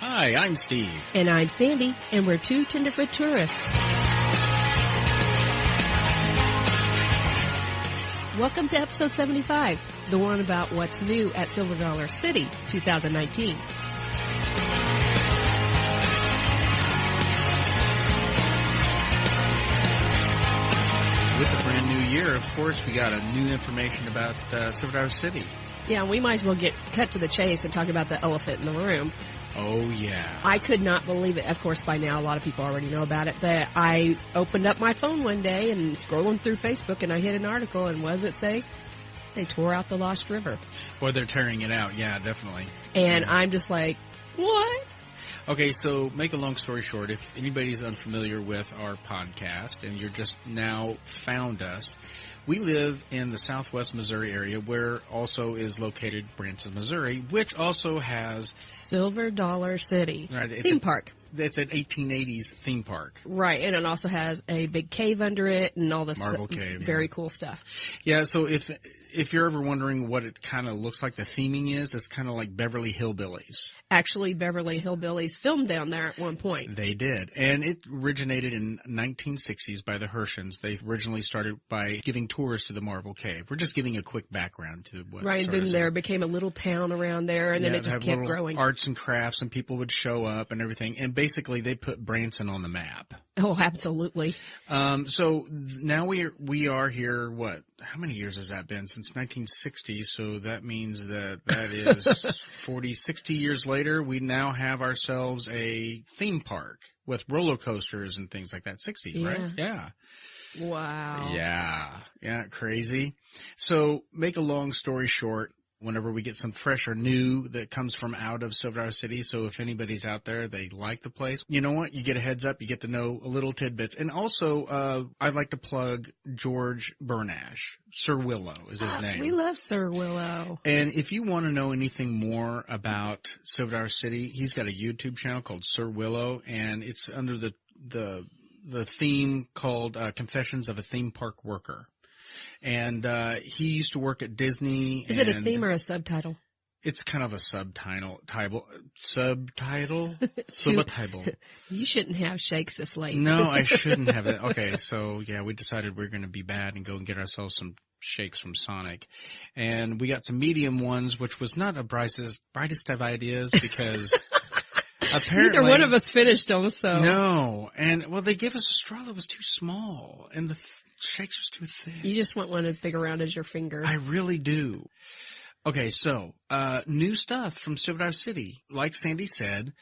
Hi, I'm Steve. And I'm Sandy, and we're two tenderfoot tourists. Welcome to episode 75, the one about what's new at Silver Dollar City 2019. With the brand new year, of course, we got a new information about Silver Dollar City. Yeah, we might as well get cut to the chase and talk about the elephant in the room. Oh, yeah. I could not believe it. Of course, by now, a lot of people already know about it. But I opened up my phone one day and scrolling through Facebook, and I hit an article, and what does it say? They tore out the Lost River. Well, they're tearing it out. Yeah, definitely. And I'm just like, what? Okay, so make a long story short, if anybody's unfamiliar with our podcast and you're just now found us, we live in the southwest Missouri area where also is located Branson, Missouri, which also has Silver Dollar City theme park. It's an 1880s theme park. Right, and it also has a big cave under it and all this marble cave, very cool stuff. Yeah, so if you're ever wondering what it kind of looks like, the theming is, it's kind of like Beverly Hillbillies. Actually, Beverly Hillbillies filmed down there at one point. They did, and it originated in 1960s by the Hershans. They originally started by giving tours to the marble cave. We're just giving a quick background to what. Right, then there became a little town around there, and then it just kept growing. Arts and crafts, and people would show up and everything, and basically they put Branson on the map. Oh, absolutely. So now we are here, what? How many years has that been? Since 1960, so that means that is 40, 60 years later, we now have ourselves a theme park with roller coasters and things like that. 60, right? Yeah. Wow. Yeah, crazy. So make a long story short, whenever we get some fresh or new that comes from out of Silver Dollar City. So if anybody's out there, they like the place, you know what? You get a heads up, you get to know a little tidbits. And also, I'd like to plug George Bernash. Sir Willow is his name. We love Sir Willow. And if you want to know anything more about Silver Dollar City, he's got a YouTube channel called Sir Willow, and it's under the theme called Confessions of a Theme Park Worker. And he used to work at Disney. Is it a theme or a subtitle? It's kind of a subtitle. You shouldn't have shakes this late. No, I shouldn't have it. Okay, so yeah, we decided we're going to be bad and go and get ourselves some shakes from Sonic. And we got some medium ones, which was not the brightest of ideas because apparently neither one of us finished them. So no, and well, they gave us a straw that was too small, and the shakes was too thick. You just want one as big around as your finger. I really do. Okay, so new stuff from Silver Dollar City. Like Sandy said,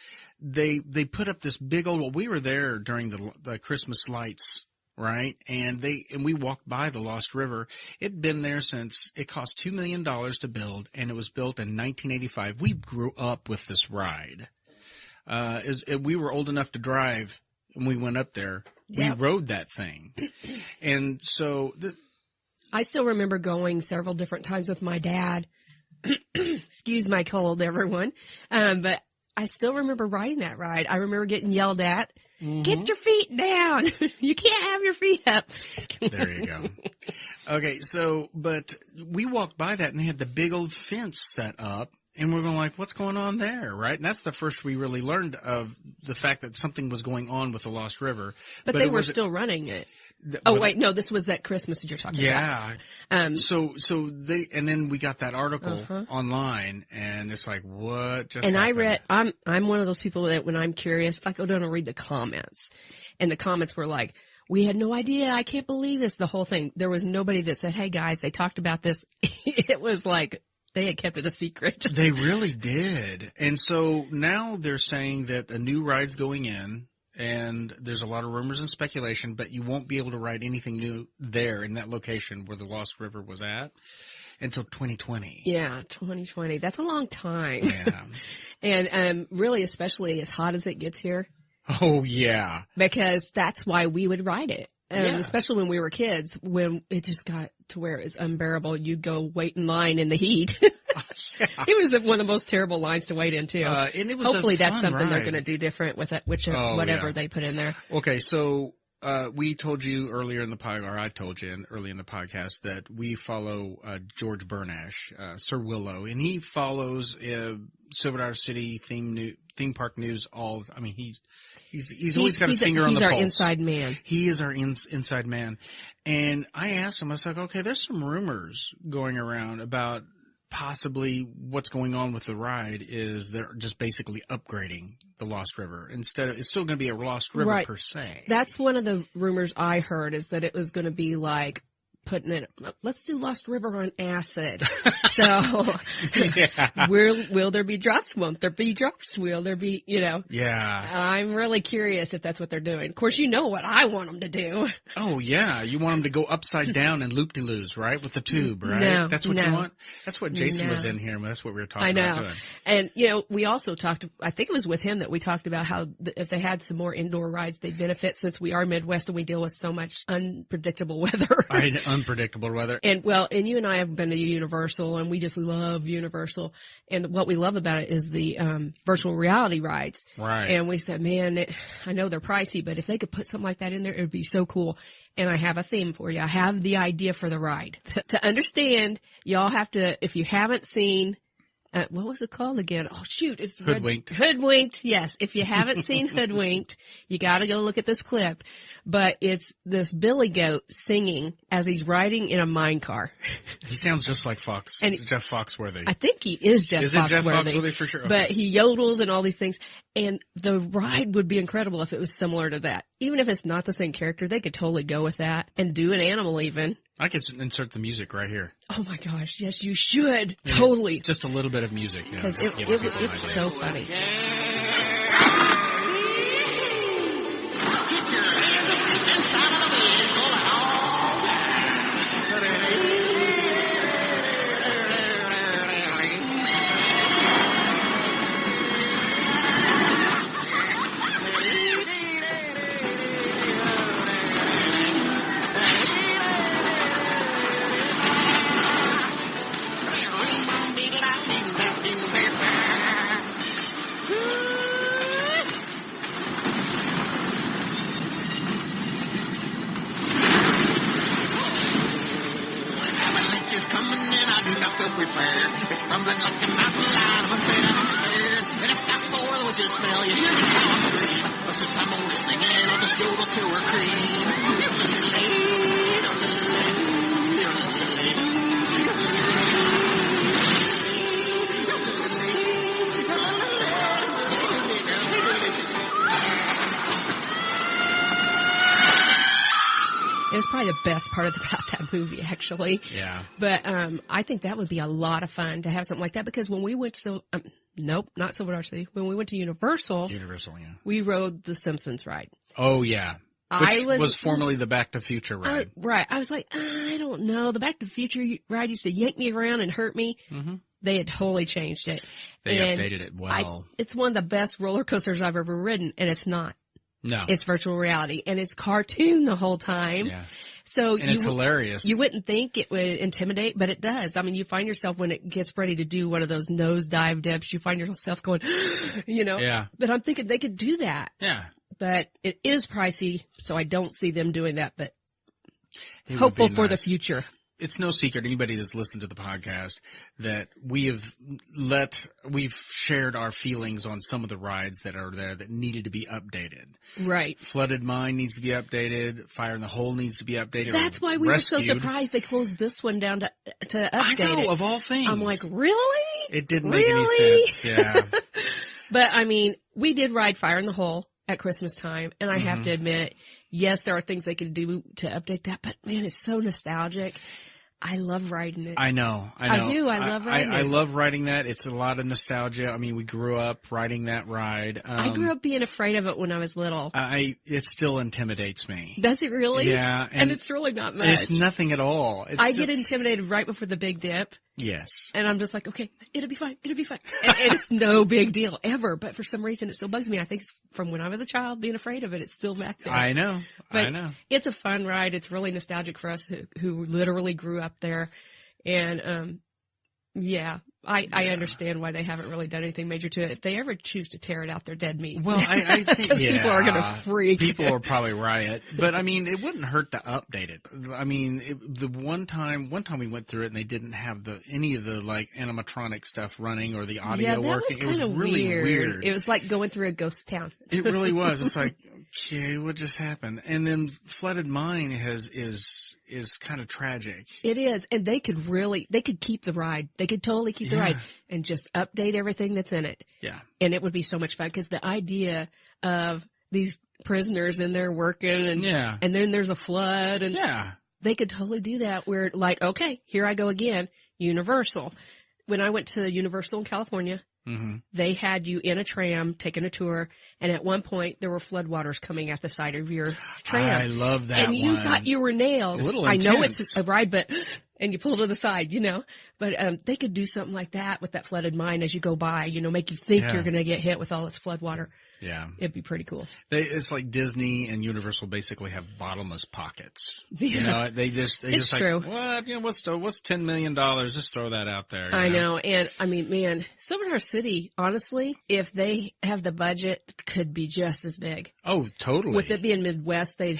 they put up this big old. Well, we were there during the Christmas lights, right? And we walked by the Lost River. It'd been there since it cost $2 million to build, and it was built in 1985. We grew up with this ride. We were old enough to drive, and we went up there. Yep. We rode that thing. And so I still remember going several different times with my dad. Excuse my cold, everyone. But I still remember riding that ride. I remember getting yelled at. Mm-hmm. Get your feet down. You can't have your feet up. There you go. Okay, so, but we walked by that and they had the big old fence set up. And we're going like, what's going on there, right? And that's the first we really learned of the fact that something was going on with the Lost River. But they were still running it. Wait, no, this was at Christmas that you're talking about. Yeah. And then we got that article online, and it's like, what just happened? I read, I'm one of those people that when I'm curious, I go down and read the comments. And the comments were like, we had no idea. I can't believe this. The whole thing. There was nobody that said, hey guys, they talked about this. It was like, they had kept it a secret. They really did. And so now they're saying that a new ride's going in, and there's a lot of rumors and speculation, but you won't be able to ride anything new there in that location where the Lost River was at until 2020. Yeah, 2020. That's a long time. Yeah. And really, especially as hot as it gets here. Oh, yeah. Because that's why we would ride it. Especially when we were kids, when it just got to where it was unbearable. You'd go wait in line in the heat. Yeah. It was one of the most terrible lines to wait in, too. And it was Hopefully that's something ride. They're going to do different with it, whatever they put in there. Okay, so we told you earlier in the podcast, or I told you early in the podcast, that we follow George Bernash, Sir Willow, and he follows Silver City theme park news all. I mean, he's always got his finger on the pulse. He's our inside man. He is our inside man. And I asked him, I was like, okay, there's some rumors going around about possibly what's going on with the ride is they're just basically upgrading the Lost River. Instead of, it's still going to be a Lost River per se. That's one of the rumors I heard, is that it was going to be like putting it, let's do Lost River on acid. So will there be drops? Won't there be drops? Will there be, Yeah. I'm really curious if that's what they're doing. Of course, you know what I want them to do. Oh, yeah. You want them to go upside down and loop-de-loos, right? With the tube, right? No, that's what you want? That's what Jason was in here. That's what we were talking about doing. And, we also talked, I think it was with him that we talked about how if they had some more indoor rides, they'd benefit, since we are Midwest and we deal with so much unpredictable weather. Unpredictable weather. And you and I have been to Universal, and we just love Universal. And what we love about it is the virtual reality rides. Right. And we said, man, I know they're pricey, but if they could put something like that in there, it would be so cool. And I have a theme for you. I have the idea for the ride. To understand, y'all have to, if you haven't seen, what was it called again? Oh, shoot. It's Hoodwinked. Hoodwinked, yes. If you haven't seen Hoodwinked, you got to go look at this clip. But it's this Billy Goat singing as he's riding in a mine car. He sounds just like Jeff Foxworthy. I think he is Jeff Foxworthy. Is it Jeff Foxworthy for sure? Okay. But he yodels and all these things. And the ride would be incredible if it was similar to that. Even if it's not the same character, they could totally go with that and do an animal even. I could insert the music right here. Oh my gosh, yes, you should. Yeah, totally. Just a little bit of music. Because it's so funny. Keep your hands up the inside of the vehicle at all times. It's rumbling like a mountain lion. I'm afraid I'm scared. And if that boy would just smell, you hear me now scream. But since I'm only singing, I'll just yodel to her cream. It was probably the best part about that movie, actually. Yeah. But I think that would be a lot of fun to have something like that, because when we went to nope, not Silver City. When we went to Universal, yeah, we rode the Simpsons ride. Oh yeah, which was formerly the Back to the Future ride. Right. I was like, I don't know. The Back to the Future ride used to yank me around and hurt me. Mm-hmm. They had totally changed it. They updated it well. It's one of the best roller coasters I've ever ridden, and it's not. No. It's virtual reality, and it's cartoon the whole time. Yeah. So it's hilarious. You wouldn't think it would intimidate, but it does. I mean, you find yourself when it gets ready to do one of those nosedive dips, you find yourself going, Yeah. But I'm thinking they could do that. Yeah. But it is pricey, so I don't see them doing that, but hopeful for the future. It's no secret, anybody that's listened to the podcast, that we've shared our feelings on some of the rides that are there that needed to be updated. Right. Flooded Mine needs to be updated. Fire in the Hole needs to be updated. That's why we were so surprised they closed this one down to update it. I know, of all things. I'm like, really? It didn't make any sense, yeah. But, I mean, we did ride Fire in the Hole at Christmas time, and I have to admit, yes, there are things they could do to update that, but man, it's so nostalgic. I love riding it. I know. I do. I love riding it. I love riding that. It's a lot of nostalgia. I mean, we grew up riding that ride. I grew up being afraid of it when I was little. It still intimidates me. Does it really? Yeah. And it's really not much. It's nothing at all. I get intimidated right before the big dip. Yes. And I'm just like, okay, it'll be fine. It'll be fine. And it's no big deal ever. But for some reason, it still bugs me. I think it's from when I was a child being afraid of it. It's still back there. I know. But it's a fun ride. It's really nostalgic for us who literally grew up there. And Yeah. I understand why they haven't really done anything major to it. If they ever choose to tear it out, they're dead meat. Well, I think people are going to freak. People will probably riot, but I mean, it wouldn't hurt to update it. I mean, the one time we went through it and they didn't have any of the like animatronic stuff running or the audio working. It was really weird. It was like going through a ghost town. It really was. It's like, okay, what just happened? And then Flooded Mine is kind of tragic. It is, and they could keep the ride. They could totally keep the ride and just update everything that's in it. Yeah. And it would be so much fun because the idea of these prisoners in there working and then there's a flood and they could totally do that. Where like, okay, here I go again. Universal. When I went to Universal in California, they had you in a tram taking a tour, and at one point there were floodwaters coming at the side of your tram. I love that and you thought you were nailed. A little I intense. know it's a ride, and you pull to the side, But they could do something like that with that flooded mine as you go by, make you think you're going to get hit with all this flood water. Yeah. It'd be pretty cool. It's like Disney and Universal basically have bottomless pockets. Yeah. It's true. Like, what? What's $10 million? Just throw that out there. I know. And I mean, man, Silver City, honestly, if they have the budget, could be just as big. Oh, totally. With it being Midwest, they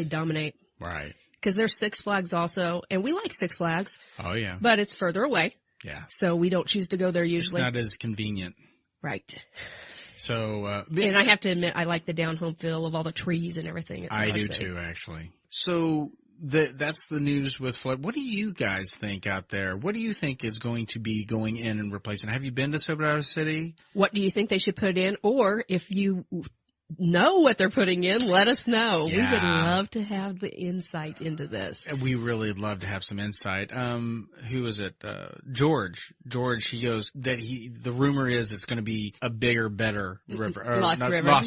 dominate. Right. Because there's Six Flags also, and we like Six Flags. Oh, yeah. But it's further away. Yeah. So we don't choose to go there usually. It's not as convenient. Right. So, and I have to admit, I like the down home feel of all the trees and everything. I do too, actually. So that's the news with flood. What do you guys think out there? What do you think is going to be going in and replacing? Have you been to Silver City? What do you think they should put in? Or if you know what they're putting in, let us know. Yeah. We would love to have the insight into this. We really love to have some insight. Who is it? George, he goes that the rumor is it's going to be a bigger, better river. Lost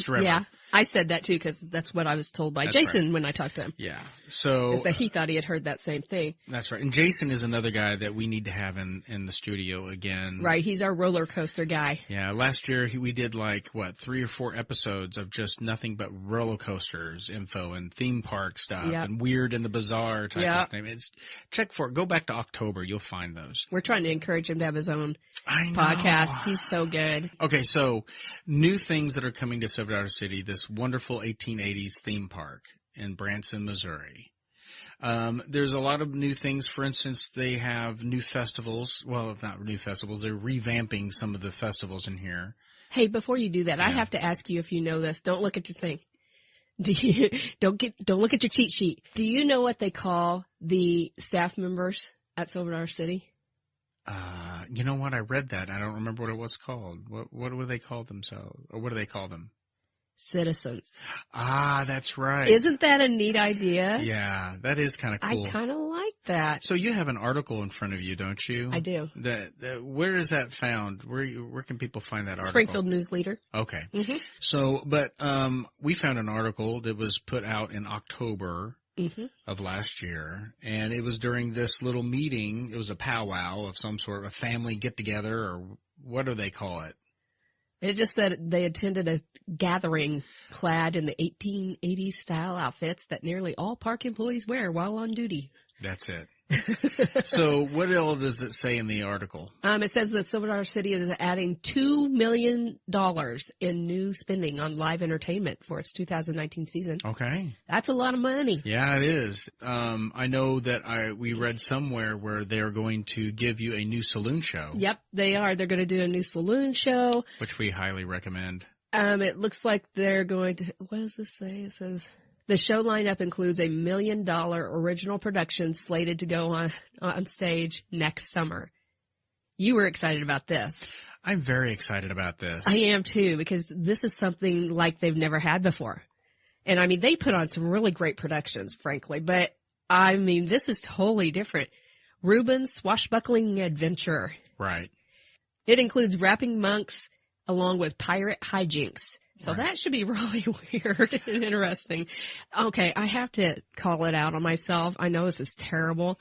River. Yeah. I said that too because that's what I was told by Jason when I talked to him. Yeah. So is that he thought he had heard that same thing. That's right. And Jason is another guy that we need to have in the studio again. Right. He's our roller coaster guy. Yeah. Last year we did 3 or 4 episodes of just nothing but roller coasters info and theme park stuff and weird and the bizarre type of thing. Check for it. Go back to October. You'll find those. We're trying to encourage him to have his own podcast. He's so good. Okay. So new things that are coming to Silver City. This wonderful 1880s theme park in Branson, Missouri. There's a lot of new things. For instance, they have new festivals. Well, not new festivals. They're revamping some of the festivals in here. Hey, before you do that, I have to ask you if you know this. Don't look at your thing. Don't look at your cheat sheet. Do you know what they call the staff members at Silver City? You know what? I read that. I don't remember what it was called. What do they call themselves? Or what do they call them? Citizens. Ah, that's right. Isn't that a neat idea? Yeah, that is kind of cool. I kind of like that. So you have an article in front of you, don't you? I do. Where is that found? Where can people find that article? Springfield News Leader. Okay. Mm-hmm. So, but we found an article that was put out in October of last year, and it was during this little meeting. It was a powwow of some sort, a family get-together, or what do they call it? It just said they attended a gathering clad in the 1880s style outfits that nearly all park employees wear while on duty. That's it. So what else does it say in the article? It says that Silver City is adding $2 million in new spending on live entertainment for its 2019 season. Okay. That's a lot of money. Yeah, it is. I know that we read somewhere where they're going to give you a new saloon show. Yep, they are. They're going to do a new saloon show. Which we highly recommend. It looks like they're going to, what does this say? It says, the show lineup includes $1 million original production slated to go on stage next summer. You were excited about this. I'm very excited about this. I am too, because this is something like they've never had before. And I mean, they put on some really great productions, frankly, but I mean, this is totally different. Reuben's Swashbuckling Adventure. Right. It includes rapping monks along with pirate hijinks. So that should be really weird and interesting. Okay, I have to call it out on myself. I know this is terrible,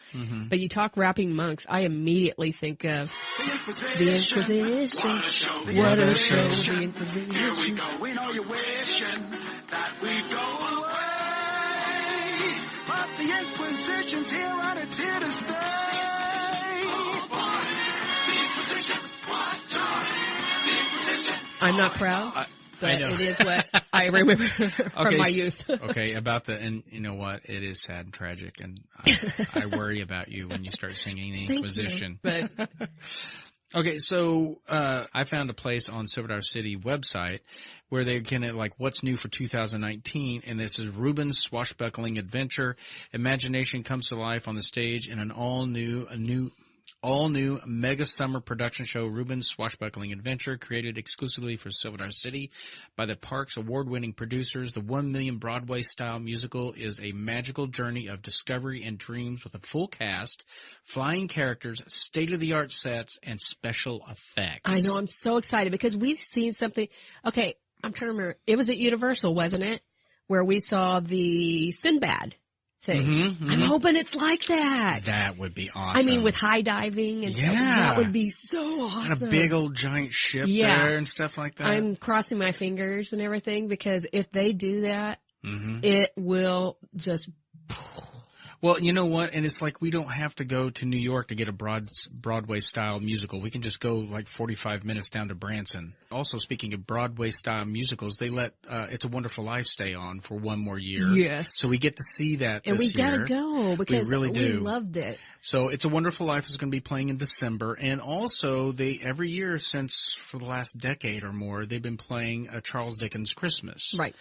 but you talk rapping monks, I immediately think of the Inquisition. What a show, the Inquisition. Here we go, we know you're wishing that we go away, but the Inquisition's here and it's here to stay. Oh boy, the I'm not proud, but I know. it is what I remember from my youth. Okay, and you know what? It is sad and tragic, and I worry about you when you start singing the Inquisition. But okay, so I found a place on Silver Dollar City website where they can what's new for 2019, and this is Ruben's swashbuckling adventure. Imagination comes to life on the stage in an all new mega summer production show, Ruben's Swashbuckling Adventure, created exclusively for Silver Dollar City by the park's award-winning producers. The 1 million Broadway-style musical is a magical journey of discovery and dreams with a full cast, flying characters, state-of-the-art sets, and special effects. I know, I'm so excited because we've seen something. Okay, I'm trying to remember. It was at Universal, wasn't it? Where we saw the Sinbad thing. Mm-hmm. I'm hoping it's like that. That would be awesome. I mean, with high diving and stuff. That would be so awesome. And a big old giant ship there and stuff like that. I'm crossing my fingers and everything because if they do that, it will just... Well, you know what? And it's like we don't have to go to New York to get a Broadway-style musical. We can just go 45 minutes down to Branson. Also, speaking of Broadway-style musicals, they let It's a Wonderful Life stay on for one more year. Yes. So we get to see that and this year. And we got to go because we really do. We loved it. So It's a Wonderful Life is going to be playing in December. And also, they every year for the last decade or more, they've been playing a Charles Dickens Christmas. Right.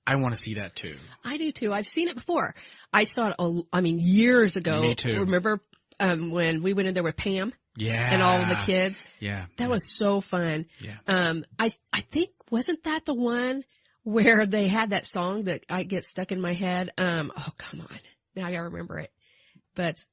I want to see that too. I do too. I've seen it before. I saw it, years ago. Me too. Remember when we went in there with Pam? Yeah. And all of the kids? Yeah. That was so fun. Yeah. I think, wasn't that the one where they had that song that I get stuck in my head? Oh, come on. Now I gotta remember it. But,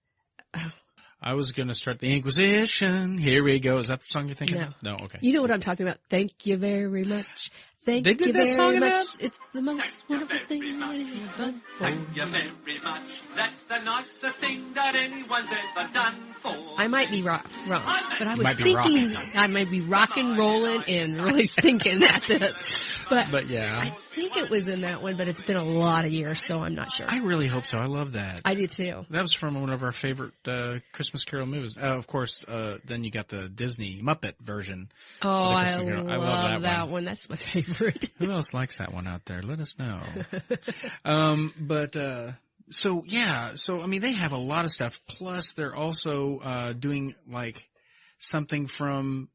I was going to start the Inquisition. Here we go. Is that the song you're thinking? No. No, okay. You know what I'm talking about. Thank you very much. Thank they did you that very song much. in It's the most wonderful thing that anyone's done for. Thank you very much. That's the nicest thing that anyone's ever done for. I might be wrong, but I was might be thinking I might be rock and rolling and really thinking at this. But yeah. I think it was in that one, but it's been a lot of years, so I'm not sure. I really hope so. I love that. I do too. That was from one of our favorite Christmas Carol movies. Of course, then you got the Disney Muppet version. Oh, I love that one. one. That's my favorite. Who else likes that one out there? Let us know. So they have a lot of stuff. Plus, they're also doing something from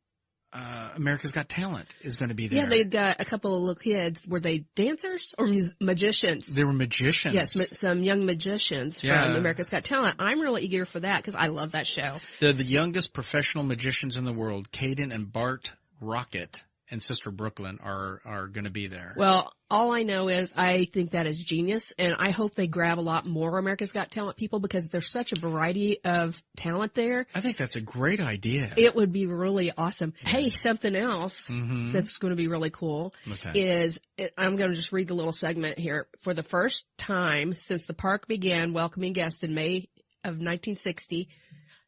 America's Got Talent is going to be there. Yeah, they got a couple of little kids. Were they dancers or magicians? They were magicians. Yes, some young magicians from America's Got Talent. I'm really eager for that because I love that show. They're the youngest professional magicians in the world. Caden and Bart Rocket and Sister Brooklyn are going to be there. Well, all I know is I think that is genius, and I hope they grab a lot more America's Got Talent people because there's such a variety of talent there. I think that's a great idea. It would be really awesome. Yeah. Hey, something else that's going to be really cool is I'm going to just read the little segment here. For the first time since the park began welcoming guests in May of 1960,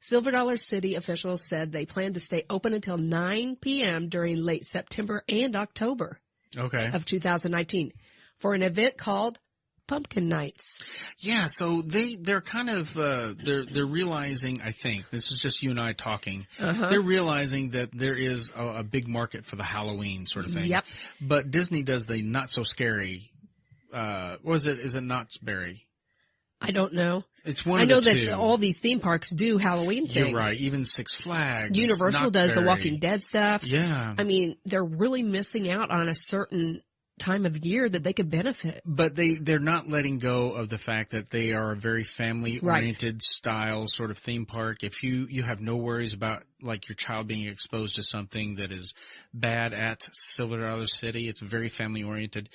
Silver Dollar City officials said they plan to stay open until 9 p.m. during late September and October of 2019 for an event called Pumpkin Nights. Yeah, so they're kind of they're realizing, I think, this is just you and I talking, they're realizing that there is a big market for the Halloween sort of thing. Yep. But Disney does the not so scary, is it Knott's Berry? I don't know. It's one I of the know two. that all these theme parks do Halloween things. You're right. Even Six Flags. Universal does the Walking Dead stuff. Yeah. I mean, they're really missing out on a certain time of year that they could benefit. But they're not letting go of the fact that they are a very family-oriented style sort of theme park. If you have no worries about your child being exposed to something that is bad at Silver Dollar City, it's very family-oriented.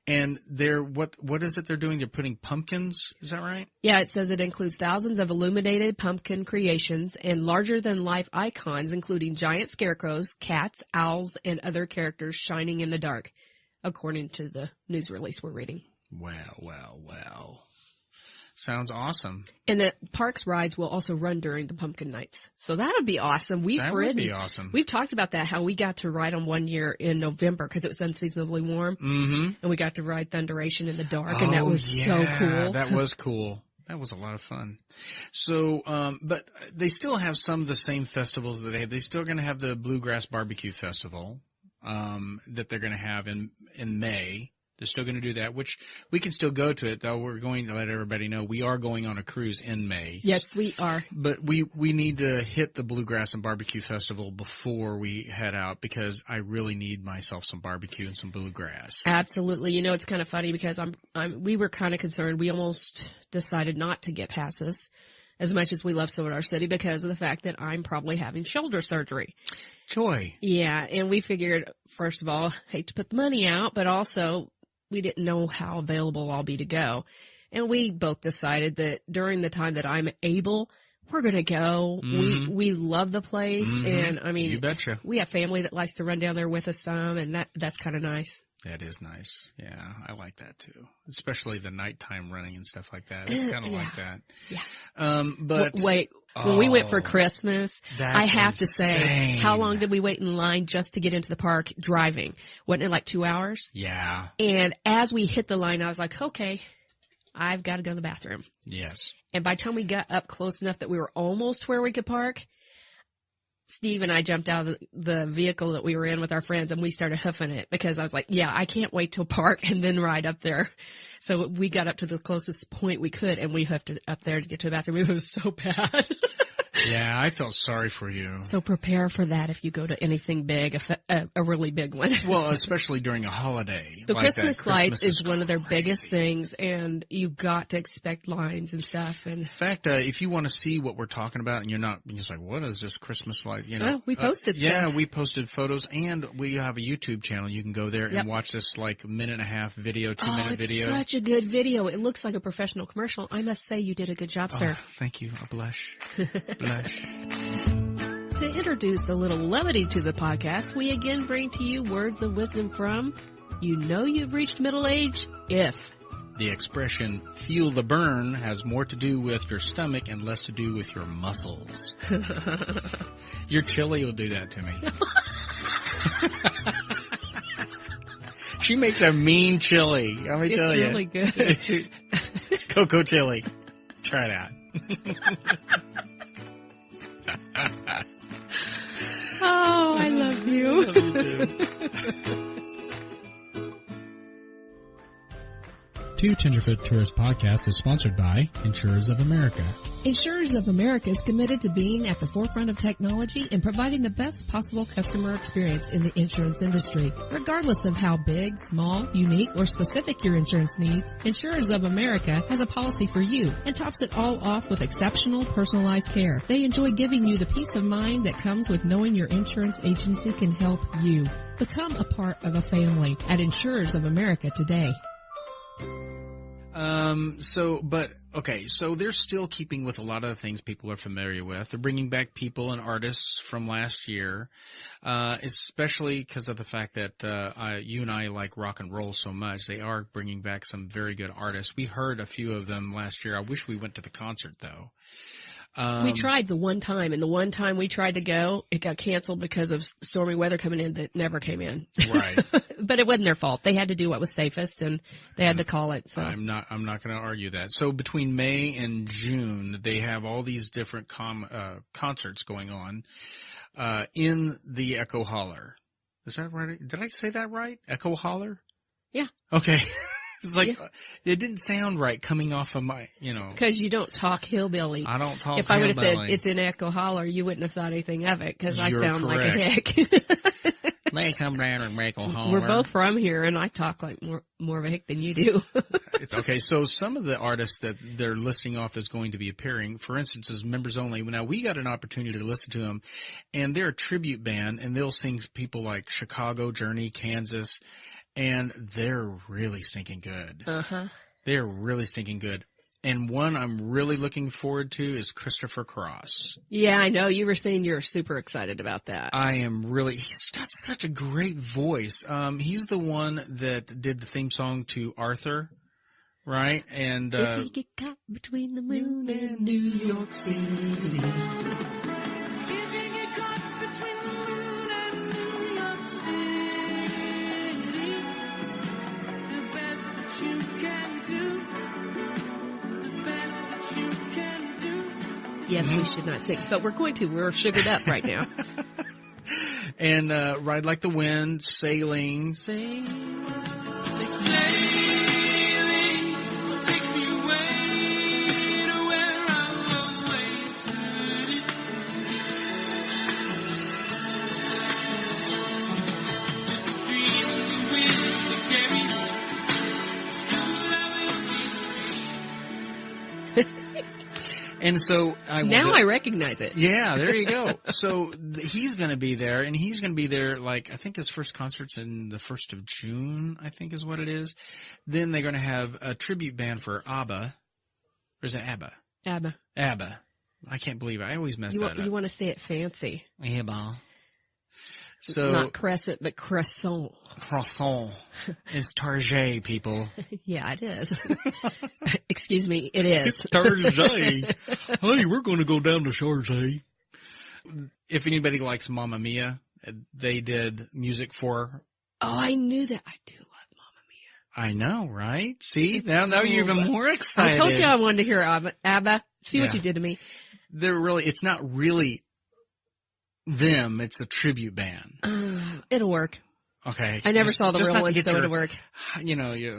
And what is it they're doing? They're putting pumpkins, is that right? Yeah, it says it includes thousands of illuminated pumpkin creations and larger-than-life icons, including giant scarecrows, cats, owls, and other characters shining in the dark, according to the news release we're reading. Well. Sounds awesome. And the parks rides will also run during the Pumpkin Nights. So that would be awesome. That would be awesome. We've talked about that, how we got to ride on one year in November because it was unseasonably warm. Mm-hmm. And we got to ride Thunderation in the dark, and that was so cool. That was cool. That was a lot of fun. So, but they still have some of the same festivals that they have. They're still going to have the Bluegrass Barbecue Festival. that they're going to have in May. They're still going to do that, which we can still go to it, though. We're going to let everybody know we are going on a cruise in May. Yes, we are. But we need to hit the Bluegrass and Barbecue Festival before we head out, because I really need myself some barbecue and some bluegrass. Absolutely. You know, it's kind of funny because we were kind of concerned. We almost decided not to get passes as much as we love Silver City because of the fact that I'm probably having shoulder surgery. Joy. Yeah, and we figured, first of all, hate to put the money out, but also we didn't know how available I'll be to go. And we both decided that during the time that I'm able, we're going to go. Mm-hmm. We love the place. Mm-hmm. And I mean, You betcha. We have family that likes to run down there with us some, and that's kind of nice. That is nice. Yeah, I like that too. Especially the nighttime running and stuff like that. It's kind of like that. Yeah. But wait, when we went for Christmas, I have to say, insane. how long did we wait in line just to get into the park driving? Wasn't it like 2 hours? Yeah. And as we hit the line, I was like, okay, I've got to go to the bathroom. Yes. And by the time we got up close enough that we were almost where we could park, Steve and I jumped out of the vehicle that we were in with our friends, and we started hoofing it because I was like, yeah, I can't wait till park and then ride up there. So we got up to the closest point we could, and we hoofed it up there to get to the bathroom. It was so bad. Yeah, I felt sorry for you. So prepare for that if you go to anything big, a really big one. Well, especially during a holiday. The like Christmas that. lights Christmas is one of their crazy. biggest things, and you've got to expect lines and stuff. And In fact, if you want to see what we're talking about and you're just like, what is this Christmas light? You know, we posted stuff. Yeah, we posted photos, and we have a YouTube channel. You can go there Yep. and watch this like minute and a half video, 2-minute it's video. such a good video. It looks like a professional commercial. I must say you did a good job, sir. Thank you. I blush. Blush. To introduce a little levity to the podcast, we again bring to you words of wisdom from You Know You've Reached Middle Age If. The expression "feel the burn" has more to do with your stomach and less to do with your muscles. Your chili will do that to me. She makes a mean chili. Let me tell you. It's really good. Cocoa chili. Try it out. Oh, I love you. Me too. Two Tenderfoot Tourist Podcast is sponsored by Insurers of America. Insurers of America is committed to being at the forefront of technology and providing the best possible customer experience in the insurance industry. Regardless of how big, small, unique, or specific your insurance needs, Insurers of America has a policy for you and tops it all off with exceptional personalized care. They enjoy giving you the peace of mind that comes with knowing your insurance agency can help you. Become a part of a family at Insurers of America today. So they're still keeping with a lot of the things people are familiar with. They're bringing back people and artists from last year, especially because of the fact that you and I like rock and roll so much. They are bringing back some very good artists. We heard a few of them last year. I wish we went to the concert, though. We tried the one time, and the one time we tried to go, it got canceled because of stormy weather coming in that never came in. Right. But it wasn't their fault. They had to do what was safest, and they had to call it. So I'm not going to argue that. So between May and June, they have all these different concerts going on in the Echo Holler. Is that right? Did I say that right? Echo Holler? Yeah. Okay. It's like, Yeah. It didn't sound right coming off of my, because you don't talk hillbilly. I don't talk If I would have said hillbilly. it's in Echo Holler, you wouldn't have thought anything of it because I You're sound like a correct. hick. They come down and make a holler. We're both from here, and I talk like more of a hick than you do. It's okay. So some of the artists that they're listing off as going to be appearing, for instance, is members only. Now we got an opportunity to listen to them, and they're a tribute band, and they'll sing people like Chicago, Journey, Kansas, and they're really stinking good. Uh-huh. They're really stinking good. And one I'm really looking forward to is Christopher Cross. Yeah, I know. You were saying you're super excited about that. I am really, he's got such a great voice. He's the one that did the theme song to Arthur, right? And, if we get caught between the moon and New York City. Yes, we should not sing, but we're going to. We're sugared up right now. And Ride Like the Wind, Sailing. And so I recognize it. Yeah, there you go. So he's going to be there, and he's going to be there. Like, I think his first concert's in the 1st of June. I think is what it is. Then they're going to have a tribute band for ABBA. Or is it ABBA? ABBA. ABBA. I can't believe it. I always mess that up. You want to say it fancy. ABBA. So not crescent, but croissant. Croissant. It's Target, people. Yeah, it is. Excuse me, it is. It's Target. Hey, we're going to go down to Target. If anybody likes Mamma Mia, they did music for. Oh, I knew that. I do love Mamma Mia. I know, right? See, now you're even more excited. I told you I wanted to hear ABBA. See what you did to me. It's not really them. It's a tribute band. It'll work. Okay. I never saw the real one, so it'll work. So anyway.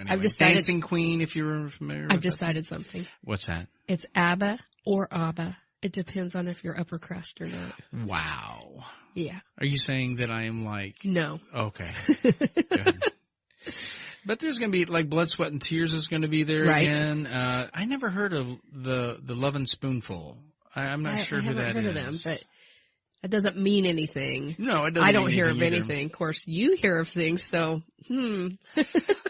I've decided, Dancing Queen, if you're familiar with I've decided something. What's that? It's ABBA or ABBA. It depends on if you're upper crust or not. Wow. Yeah. Are you saying that I am like... No. Okay. Good. But there's going to be, like, Blood, Sweat, and Tears is going to be there again. I never heard of the Lovin' Spoonful. I'm not sure who that is. I haven't heard of them, but... That doesn't mean anything. No, it doesn't. I don't hear of anything. Of course, you hear of things, so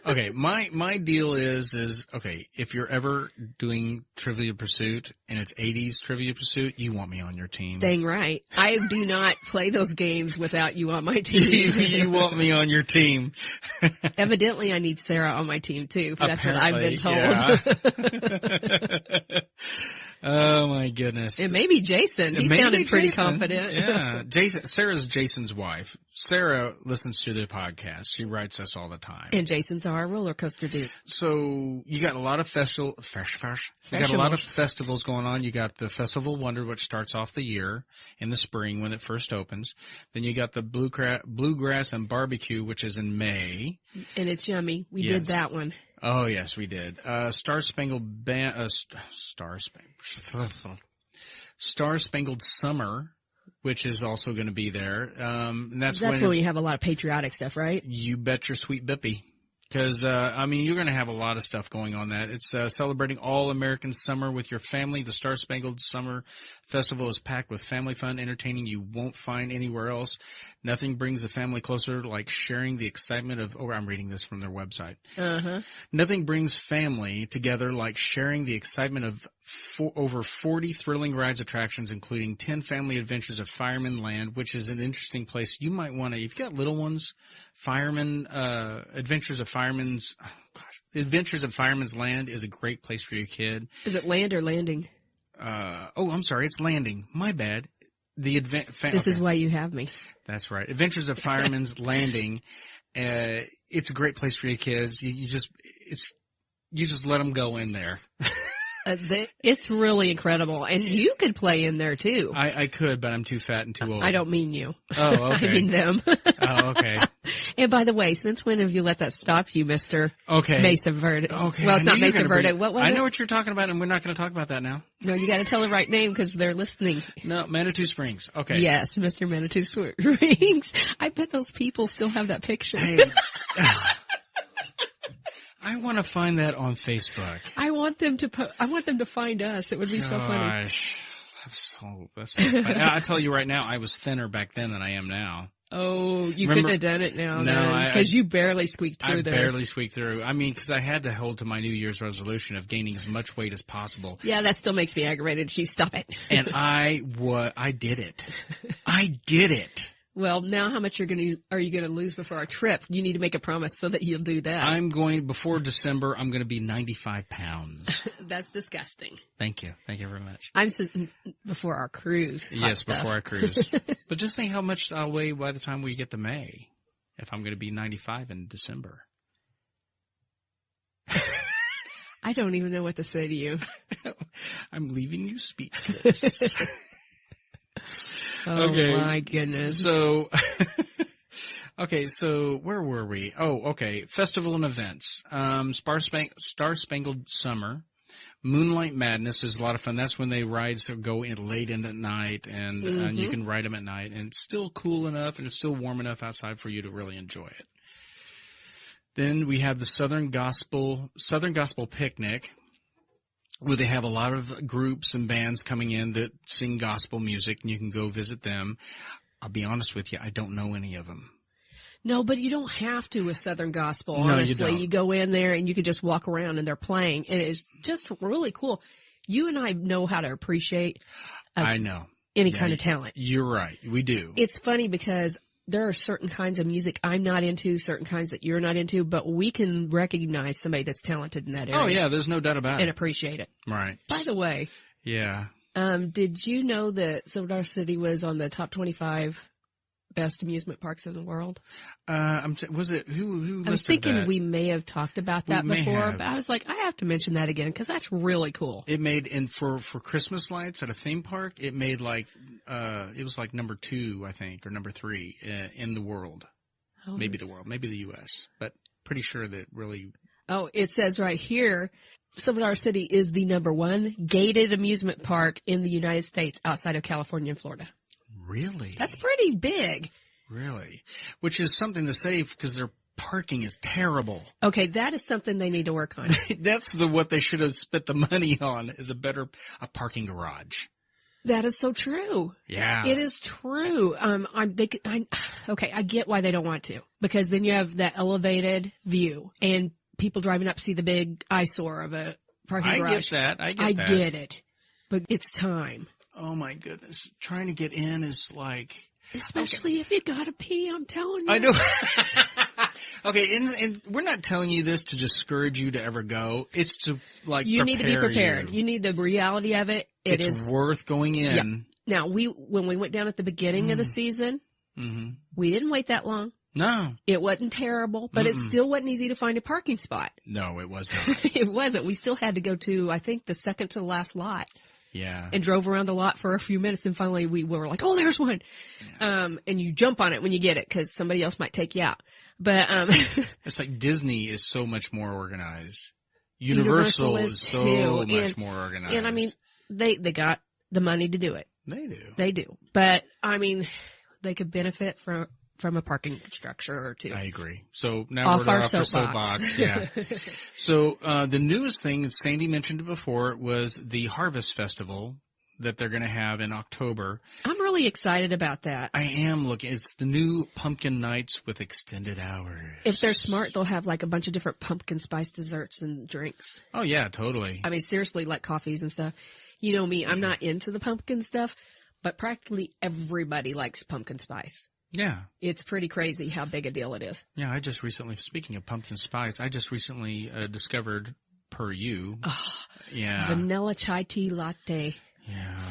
Okay, my deal is okay, if you're ever doing Trivia Pursuit and it's 80s Trivia Pursuit, you want me on your team. Dang right. I do not play those games without you on my team. You want me on your team. Evidently, I need Sarah on my team too. That's Apparently, what I've been told. Yeah. Oh my goodness. It may be Jason. He sounded pretty confident. Yeah. Sarah's Jason's wife. Sarah listens to the podcast. She writes us all the time. And Jason's our roller coaster dude. So you got a lot of festivals going on. You got the Festival of Wonder, which starts off the year in the spring when it first opens. Then you got the Bluegrass and Barbecue, which is in May. And it's yummy. We did that one. Oh yes, we did. Star Spangled Summer, which is also going to be there. And that's when you have a lot of patriotic stuff, right? You bet your sweet bippy. Because, you're going to have a lot of stuff going on that. It's celebrating all-American summer with your family. The Star Spangled Summer Festival is packed with family fun, entertaining you won't find anywhere else. Nothing brings the family closer like sharing the excitement of... Oh, I'm reading this from their website. Uh-huh. Nothing brings family together like sharing the excitement of over 40 thrilling rides attractions, including 10 family adventures of Fireman Land, which is an interesting place. You might want to... If you've got little ones... Adventures of Fireman's Land is a great place for your kid. Is it land or landing? I'm sorry, it's landing. My bad. This is why you have me. That's right. Adventures of Fireman's Landing. It's a great place for your kids. You just let them go in there. It's really incredible. And you could play in there, too. I could, but I'm too fat and too old. I don't mean you. Oh, okay. I mean them. Oh, okay. And by the way, since when have you let that stop you, Mr. Mesa Verde? Okay. Well, it's not Mesa Verde. What was it? I know what you're talking about, and we're not going to talk about that now. No, you got to tell the right name because they're listening. No, Manitou Springs. Okay. Yes, Mr. Manitou Springs. I bet those people still have that picture. Hey. I want to find that on Facebook. I want them to find us. It would be so funny. That's so funny. I tell you right now, I was thinner back then than I am now. Oh, you couldn't have done it now. No, because you barely squeaked through there. I barely squeaked through. I mean, because I had to hold to my New Year's resolution of gaining as much weight as possible. Yeah, that still makes me aggravated. Stop it. And I did it. I did it. Well, now how much are you going to lose before our trip? You need to make a promise so that you'll do that. Before December, I'm going to be 95 pounds. That's disgusting. Thank you. Thank you very much. I'm before our cruise. Yes, before our cruise. But just think how much I'll weigh by the time we get to May, if I'm going to be 95 in December. I don't even know what to say to you. I'm leaving you speechless. Oh, Okay. my goodness. So, okay, so where were we? Oh, okay. Festival and events. Star Spangled Summer. Moonlight Madness is a lot of fun. That's when they ride, so go in late in at night, and you can ride them at night, and it's still cool enough, and it's still warm enough outside for you to really enjoy it. Then we have the Southern Gospel Picnic, where they have a lot of groups and bands coming in that sing gospel music, and you can go visit them. I'll be honest with you, I don't know any of them. No, but you don't have to with Southern Gospel, No, you honestly. don't. You go in there and you can just walk around and they're playing, and it's just really cool. You and I know how to appreciate I know. any kind of talent. You're right. We do. It's funny because there are certain kinds of music I'm not into, certain kinds that you're not into, but we can recognize somebody that's talented in that area. Oh, yeah, there's no doubt about and it. appreciate it. Right. By the way, Yeah. did you know that Silver City was on the top 25 best amusement parks in the world? Was it who listed I was thinking that? we may have talked about that We may before, have. but I was like, I have to mention that again because that's really cool. It made, and for Christmas lights at a theme park, it made like, it was like number 2, I think, or number 3 in the world. Oh. Maybe the world, maybe the U.S., but pretty sure that really. Oh, it says right here, Silver City is the number 1 gated amusement park in the United States outside of California and Florida. Really? That's pretty big. Really? Which is something to say because their parking is terrible. Okay, that is something they need to work on. That's what they should have spent the money on, is a parking garage. That is so true. Yeah. It is true. Okay, I get why they don't want to, because then you have that elevated view and people driving up see the big eyesore of a parking garage. I I get that. get it, but it's time. Oh my goodness. Trying to get in is like. Especially if you gotta pee, I'm telling you. I know. Okay, and we're not telling you this to discourage you to ever go. It's to like You need to be prepared. You. You need the reality of it. It's worth going in. Yeah. Now, when we went down at the beginning of the season, we didn't wait that long. No. It wasn't terrible, but it still wasn't easy to find a parking spot. No, it was not. It wasn't. We still had to go to, I think, the second to last lot. Yeah. And drove around the lot for a few minutes, and finally we were like, oh, there's one. Yeah. And you jump on it when you get it, because somebody else might take you out. But It's like Disney is so much more organized. Universal is so too. much more organized. And I mean, they got the money to do it. They do. They do. But I mean, they could benefit from a parking structure or two. I agree. So now Off we're our off our soapbox. soapbox. Yeah. So the newest thing, Sandy mentioned it before, was the Harvest Festival that they're going to have in October. I'm really excited about that. I am looking. It's the new pumpkin nights with extended hours. If they're smart, they'll have like a bunch of different pumpkin spice desserts and drinks. Oh yeah, totally. I mean, seriously, like coffees and stuff. You know me, I'm not into the pumpkin stuff, but practically everybody likes pumpkin spice. Yeah. It's pretty crazy how big a deal it is. Yeah, I just recently, speaking of pumpkin spice, I just recently discovered, per you, Vanilla chai tea latte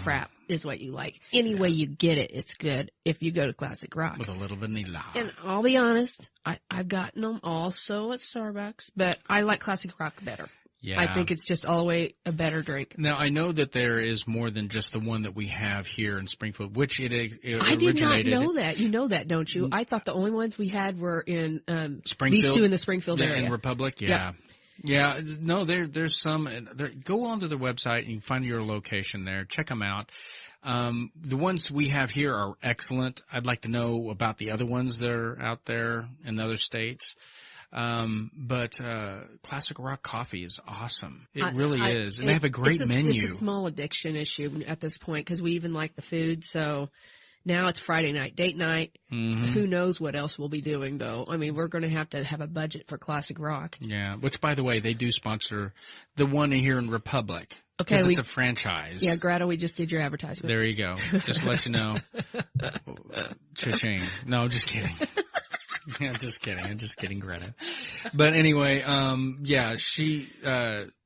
frap is what you like. Any way you get it, it's good if you go to Classic Rock. with a little vanilla. And I'll be honest, I've gotten them also at Starbucks, but I like Classic Rock better. Yeah. I think it's just all the way a better drink. Now, I know that there is more than just the one that we have here in Springfield, which it I did not originated. know that. You know that, don't you? I thought the only ones we had were in Springfield, these two in the Springfield area. in Republic. Yeah. Yep. Yeah, no, there's some. Go onto their website and you can find your location there. Check them out. The ones we have here are excellent. I'd like to know about the other ones that are out there in other states. But Classic Rock Coffee is awesome. It really is. And they have a great menu. It's a small addiction issue at this point because we even like the food. So now it's Friday night, date night. Mm-hmm. Who knows what else we'll be doing, though. I mean, we're going to have a budget for Classic Rock. Yeah, which, by the way, they do sponsor the one here in Republic. Okay, because it's a franchise. Yeah, Grotto, we just did your advertisement. There you go. Just to let you know. Cha-ching. No, just kidding. Yeah, I'm just kidding, Greta. But anyway,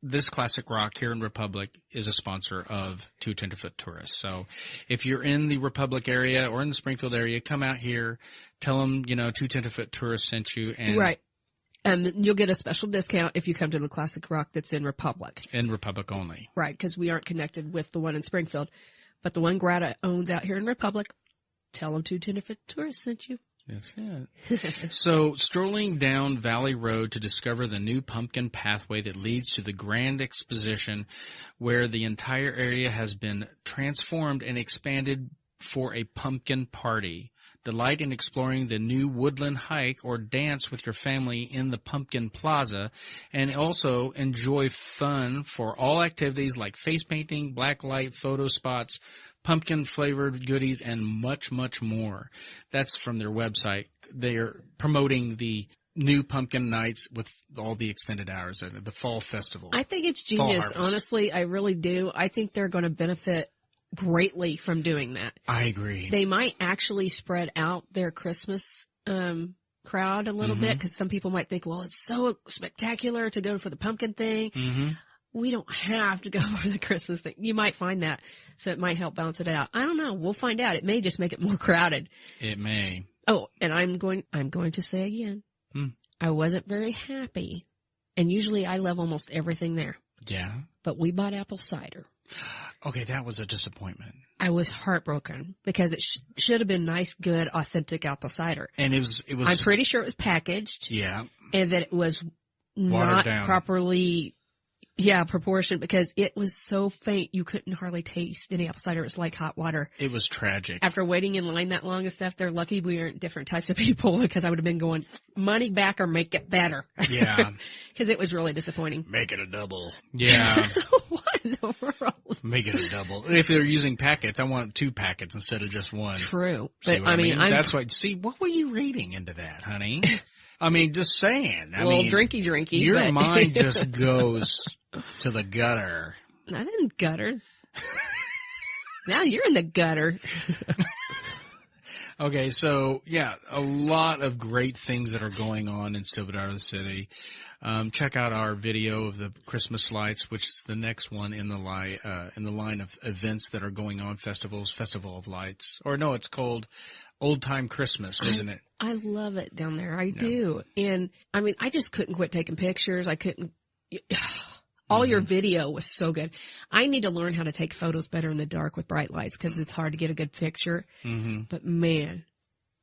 this Classic Rock here in Republic is a sponsor of Two Tenderfoot Tourists. So if you're in the Republic area or in the Springfield area, come out here, tell them, Two Tenderfoot Tourists sent you. And right. You'll get a special discount if you come to the Classic Rock that's in Republic. In Republic only. Right, because we aren't connected with the one in Springfield. But the one Greta owns out here in Republic, Tell them 2 Tenderfoot tourists sent you. That's it. So, strolling down Valley Road to discover the new pumpkin pathway that leads to the Grand Exposition, where the entire area has been transformed and expanded for a pumpkin party. Delight in exploring the new woodland hike or dance with your family in the Pumpkin Plaza, and also enjoy fun for all activities like face painting, blacklight, photo spots, pumpkin-flavored goodies, and much, much more. That's from their website. They're promoting the new pumpkin nights with all the extended hours of the fall festival. I think it's genius. Honestly, I really do. I think they're going to benefit greatly from doing that. I agree. They might actually spread out their Christmas crowd a little bit, because some people might think, well, it's so spectacular to go for the pumpkin thing. Mm-hmm. We don't have to go for the Christmas thing. You might find that, so it might help balance it out. I don't know. We'll find out. It may just make it more crowded. It may. Oh, and I'm going to say again, I wasn't very happy. And usually I love almost everything there. Yeah. But we bought apple cider. Okay, that was a disappointment. I was heartbroken because it should have been nice, good, authentic apple cider. And it was. I'm pretty sure it was packaged. Yeah. And that it was watered not down. Properly, proportioned, because it was so faint you couldn't hardly taste any apple cider. It was like hot water. It was tragic. After waiting in line that long and stuff, they're lucky we aren't different types of people, because I would have been going, money back or make it better. Yeah. Because it was really disappointing. Make it a double. Yeah. What in the world? Make it a double. If they're using packets, I want 2 packets instead of just 1. True. But I mean, that's why. See, what were you reading into that, honey? I mean, just saying. I mean, drinky. Your mind just goes to the gutter. I didn't gutter. Now you're in the gutter. Okay, so, a lot of great things that are going on in Silverdale City. Check out our video of the Christmas lights, which is the next one in the line of events that are going on, Festival of Lights. Or no, it's called Old Time Christmas, isn't it? I love it down there. I do. And I mean, I just couldn't quit taking pictures. I couldn't. All your video was so good. I need to learn how to take photos better in the dark with bright lights, because it's hard to get a good picture. Mm-hmm. But man,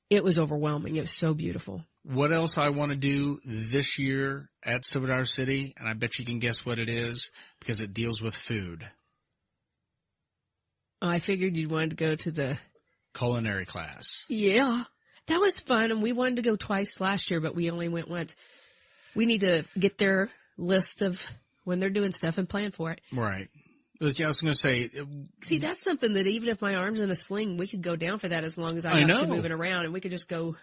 it was overwhelming. It was so beautiful. What else I want to do this year at Silverdale City, and I bet you can guess what it is, because it deals with food. I figured you'd wanted to go to the culinary class. Yeah. That was fun, and we wanted to go twice last year, but we only went once. We need to get their list of when they're doing stuff and plan for it. Right. I was going to say. See, that's something that even if my arm's in a sling, we could go down for that, as long as I'm not too moving around, and we could just go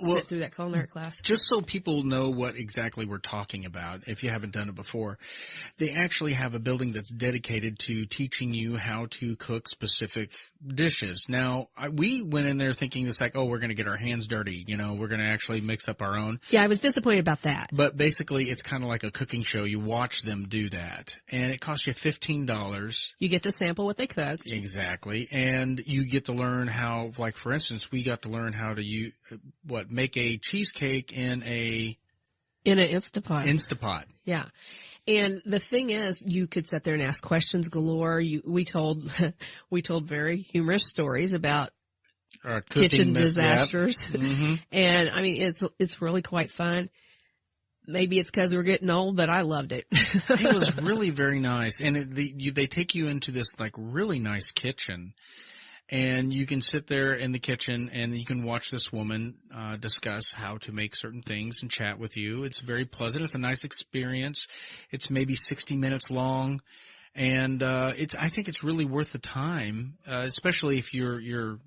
sit through that culinary class. Just so people know what exactly we're talking about, if you haven't done it before, they actually have a building that's dedicated to teaching you how to cook specific dishes. Now, we went in there thinking it's like, we're going to get our hands dirty. We're going to actually mix up our own. Yeah, I was disappointed about that. But basically, it's kind of like a cooking show. You watch them do that. And it costs you $15. You get to sample what they cooked. Exactly. And you get to learn how, like, for instance, we got to learn how to make a cheesecake in an Instapot. Instapot. Yeah. And the thing is, you could sit there and ask questions galore. We told very humorous stories about kitchen disasters. Mm-hmm. And I mean, it's really quite fun. Maybe it's because we're getting old, but I loved it. It was really very nice. And they take you into this like really nice kitchen. And you can sit there in the kitchen and you can watch this woman discuss how to make certain things and chat with you. It's very pleasant. It's a nice experience. It's maybe 60 minutes long, and I think it's really worth the time, especially if your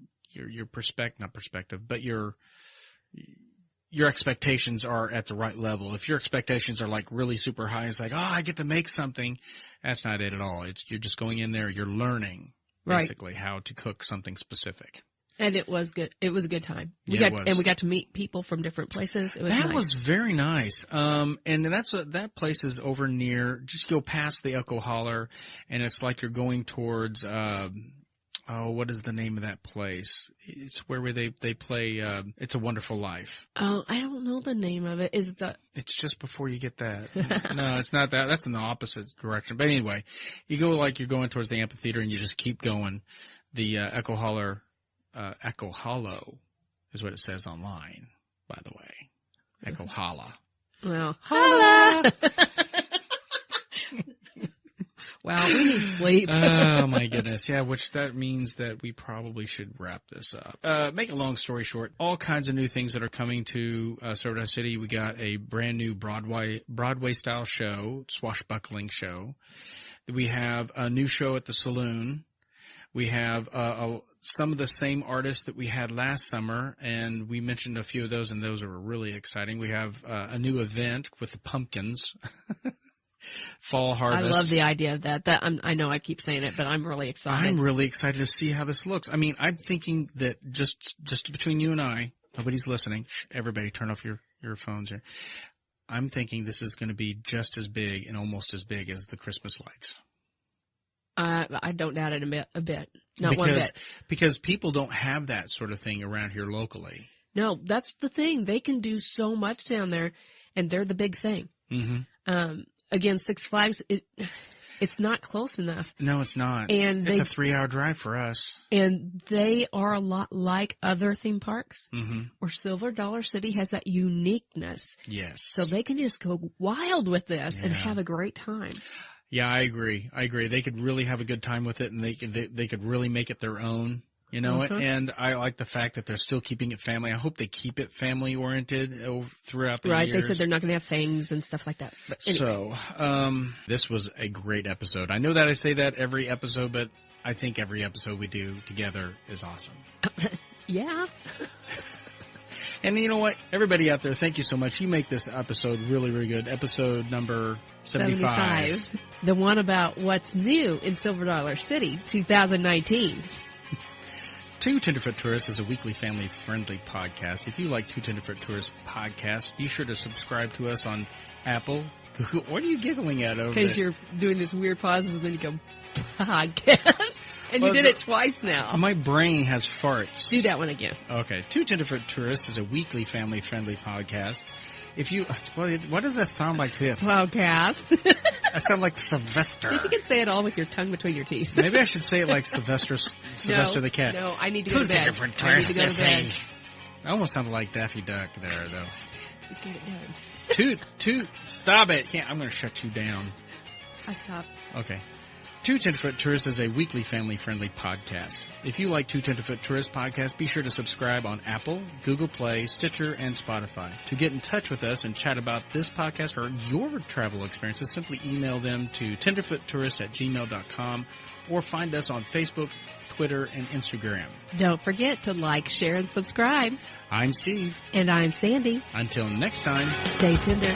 expectations are at the right level. If your expectations are like really super high, it's like, I get to make something. That's not it at all. You're just going in there. You're learning. Basically, how to cook something specific. And it was good. It was a good time. We got to meet people from different places. It was That nice. was very nice. And that place is over near, just go past the Echo Holler, and it's like you're going towards, what is the name of that place? It's where they play, It's a Wonderful Life. Oh, I don't know the name of it. It's just before you get that. No, it's not that. That's in the opposite direction. But anyway, you go like you're going towards the amphitheater and you just keep going. The Echo Holler Echo Hollow is what it says online, by the way. Echo Holla. Well, holla! Wow, we need sleep. Oh, my goodness. Yeah, which that means that we probably should wrap this up. Make a long story short, all kinds of new things that are coming to Silverdale City. We got a brand new Broadway-style show, swashbuckling show. We have a new show at the Saloon. We have some of the same artists that we had last summer, and we mentioned a few of those, and those are really exciting. We have a new event with the pumpkins, fall harvest. I love the idea of that. I know I keep saying it, but I'm really excited. I'm really excited to see how this looks. I mean, I'm thinking that just between you and I, nobody's listening. Shh, everybody turn off your phones here. I'm thinking this is going to be just as big and almost as big as the Christmas lights. I don't doubt it a bit. Not one bit. Because people don't have that sort of thing around here locally. No, that's the thing. They can do so much down there, and they're the big thing. Mm-hmm. Again, Six Flags, it's not close enough. No, it's not. And it's a 3-hour drive for us. And they are a lot like other theme parks, mm-hmm. where Silver Dollar City has that uniqueness. Yes. So they can just go wild with this and have a great time. Yeah, I agree. They could really have a good time with it, and they could really make it their own, you know. Mm-hmm. And I like the fact that they're still keeping it family. I hope they keep it family oriented throughout the years. Right, they said they're not going to have things and stuff like that. But anyway. So, this was a great episode. I know that I say that every episode, but I think every episode we do together is awesome. Yeah. And you know what? Everybody out there, thank you so much. You make this episode really, really good. Episode number 75. The one about what's new in Silver Dollar City, 2019. Two Tenderfoot Tourists is a weekly family-friendly podcast. If you like Two Tenderfoot Tourists podcast, be sure to subscribe to us on Apple. What are you giggling at over there? Because you're doing this weird pauses and then you go, podcast. And you did it twice now. My brain has farts. Do that one again. Okay. Two Tenderfoot Tourists is a weekly family-friendly podcast. If you, what does that sound like this? Podcast. I sound like Sylvester. See if you can say it all with your tongue between your teeth. Maybe I should say it like Sylvester the cat. No, I need to go to bed. I need to go to bed. I almost sounded like Daffy Duck there, though. Get it done. Stop it. I'm going to shut you down. I stopped. Okay. Two Tenderfoot Tourists is a weekly family-friendly podcast. If you like Two Tenderfoot Tourist podcast, be sure to subscribe on Apple, Google Play, Stitcher, and Spotify. To get in touch with us and chat about this podcast or your travel experiences, simply email them to tenderfoottourist@gmail.com or find us on Facebook, Twitter, and Instagram. Don't forget to like, share, and subscribe. I'm Steve. And I'm Sandy. Until next time. Stay tender.